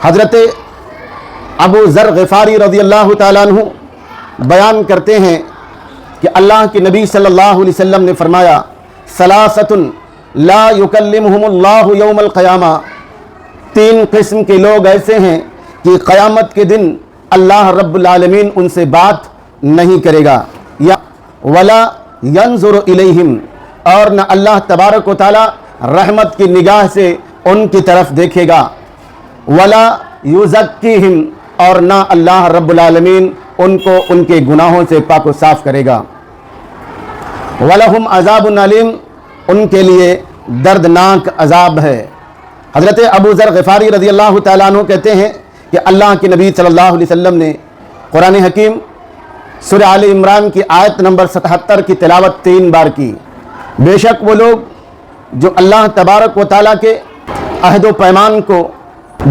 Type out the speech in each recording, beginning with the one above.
حضرت ابو ذر غفاری رضی اللہ تعالیٰ عنہ بیان کرتے ہیں کہ اللہ کے نبی صلی اللہ علیہ وسلم نے فرمایا ثلاثۃ لا یکلمہم اللہ یوم القیامہ، تین قسم کے لوگ ایسے ہیں کہ قیامت کے دن اللہ رب العالمین ان سے بات نہیں کرے گا، یا ولا ینظر الیہم، اور نہ اللہ تبارک و تعالی رحمت کی نگاہ سے ان کی طرف دیکھے گا، ولا یزکیہم، اور نہ اللہ رب العالمین ان کو ان کے گناہوں سے پاک و صاف کرے گا، وَلَهُمْ عَذَابٌ علیم، ان کے لیے دردناک عذاب ہے۔ حضرت ابو ذر غفاری رضی اللہ تعالیٰ عنہ کہتے ہیں کہ اللہ کے نبی صلی اللہ علیہ وسلم نے قرآن حکیم سورہ آل عمران کی آیت نمبر 77 کی تلاوت 3 بار کی۔ بے شک وہ لوگ جو اللہ تبارک و تعالیٰ کے عہد و پیمان کو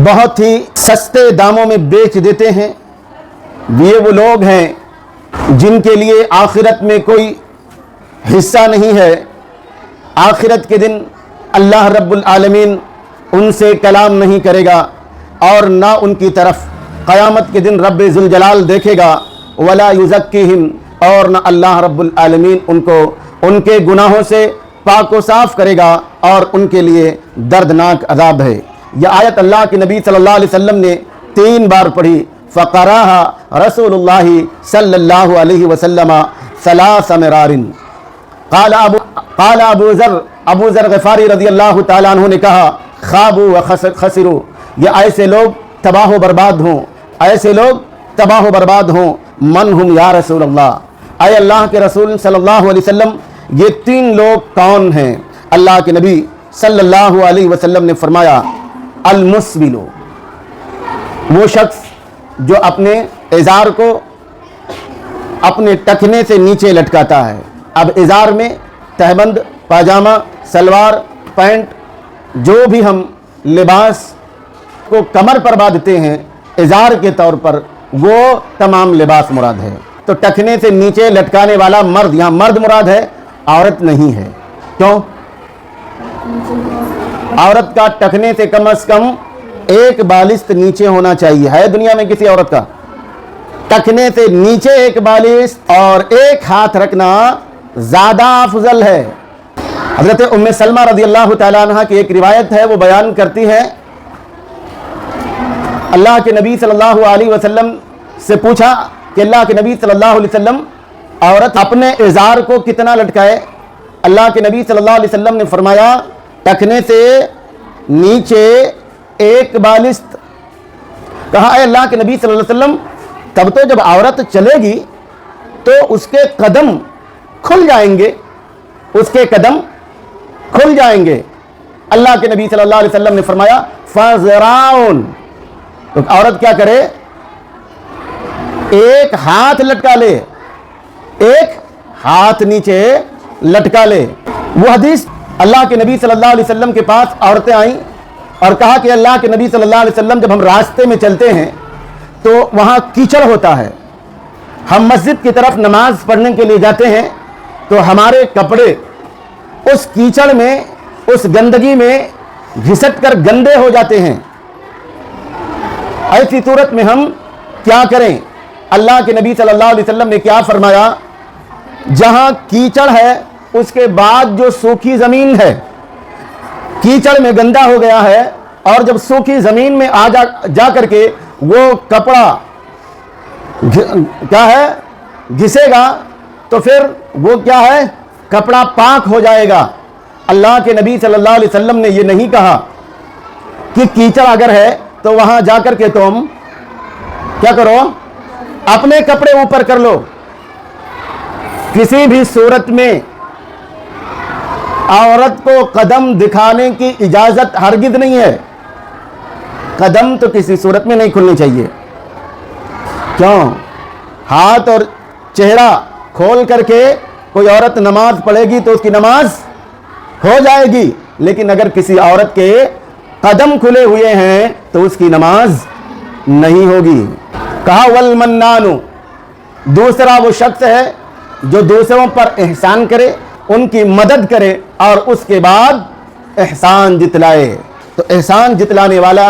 بہت ہی سستے داموں میں بیچ دیتے ہیں، یہ وہ لوگ ہیں جن کے لیے آخرت میں کوئی حصہ نہیں ہے۔ آخرت کے دن اللہ رب العالمین ان سے کلام نہیں کرے گا اور نہ ان کی طرف قیامت کے دن رب ذوالجلال دیکھے گا، ولا یزکیہم، اور نہ اللہ رب العالمین ان کو ان کے گناہوں سے پاک و صاف کرے گا اور ان کے لیے دردناک عذاب ہے۔ یہ آیت اللہ کے نبی صلی اللہ علیہ وسلم نے 3 بار پڑھی، فقرأها رسول اللہ صلی اللہ علیہ وسلم 3 مرار۔ قال ابو ذر غفاری رضی اللہ تعالیٰ عنہ نے کہا خابوا وخسروا، یہ ایسے لوگ تباہ و برباد ہوں، ایسے لوگ تباہ و برباد ہوں۔ من ہم یا رسول اللہ، اے اللہ کے رسول صلی اللہ علیہ وسلم یہ 3 لوگ کون ہیں؟ اللہ کے نبی صلی اللہ علیہ وسلم نے فرمایا المسبل، وہ شخص جو اپنے ازار کو اپنے ٹخنے سے نیچے لٹکاتا ہے۔ اب ازار میں تہبند، پاجامہ، سلوار، پینٹ، جو بھی ہم لباس کو کمر پر باندھتے ہیں ازار کے طور پر، وہ تمام لباس مراد ہے۔ تو ٹخنے سے نیچے لٹکانے والا مرد، یہاں مرد مراد ہے، عورت نہیں ہے۔ کیوں؟ عورت کا ٹخنے سے کم از کم 1 بالشت نیچے ہونا چاہیے، ہے دنیا میں کسی عورت کا؟ ٹخنے سے نیچے 1 بالشت اور 1 ہاتھ رکھنا زیادہ افضل ہے۔ حضرت ام سلمہ رضی اللہ تعالیٰ عنہ کی ایک روایت ہے، وہ بیان کرتی ہے اللہ کے نبی صلی اللہ علیہ وسلم سے پوچھا کہ اللہ کے نبی صلی اللہ علیہ وسلم عورت اپنے ازار کو کتنا لٹکائے؟ اللہ کے نبی صلی اللہ علیہ وسلم نے فرمایا ٹخنے سے نیچے 1 بالشت۔ کہا اے اللہ کے نبی صلی اللہ علیہ وسلم تب تو جب عورت چلے گی تو اس کے قدم کھل جائیں گے، اس کے قدم کھل جائیں گے۔ اللہ کے نبی صلی اللہ علیہ وسلم نے فرمایا فَذِرَاعٌ، تو عورت کیا کرے؟ 1 ہاتھ لٹکا لے، 1 ہاتھ نیچے لٹکا لے۔ وہ حدیث اللہ کے نبی صلی اللہ علیہ وسلم کے پاس عورتیں آئیں اور کہا کہ اللہ کے نبی صلی اللہ علیہ وسلم جب ہم راستے میں چلتے ہیں تو وہاں کیچڑ ہوتا ہے، ہم مسجد کی طرف نماز پڑھنے کے لیے جاتے ہیں تو ہمارے کپڑے اس کیچڑ میں، اس گندگی میں گھسٹ کر گندے ہو جاتے ہیں۔ ایسی صورت میں ہم کیا کریں؟ اللہ کے نبی صلی اللہ علیہ وسلم نے کیا فرمایا؟ جہاں کیچڑ ہے اس کے بعد جو سوکھی زمین ہے، کیچڑ میں گندا ہو گیا ہے اور جب سوکھی زمین میں جا کر کے وہ کپڑا کیا ہے گھسے گا تو پھر وہ کیا ہے؟ کپڑا پاک ہو جائے گا۔ اللہ کے نبی صلی اللہ علیہ وسلم نے یہ نہیں کہا کہ کیچڑ اگر ہے تو وہاں جا کر کے تم کیا کرو؟ اپنے کپڑے اوپر کر لو۔ کسی بھی صورت میں عورت کو قدم دکھانے کی اجازت ہرگز نہیں ہے، قدم تو کسی صورت میں نہیں کھلنی چاہیے۔ کیوں؟ ہاتھ اور چہرہ کھول کر کے کوئی عورت نماز پڑھے گی تو اس کی نماز ہو جائے گی، لیکن اگر کسی عورت کے قدم کھلے ہوئے ہیں تو اس کی نماز نہیں ہوگی۔ کہا والمنان، دوسرا وہ شخص ہے جو دوسروں پر احسان کرے، ان کی مدد کرے اور اس کے بعد احسان جتلائے۔ تو احسان جتلانے والا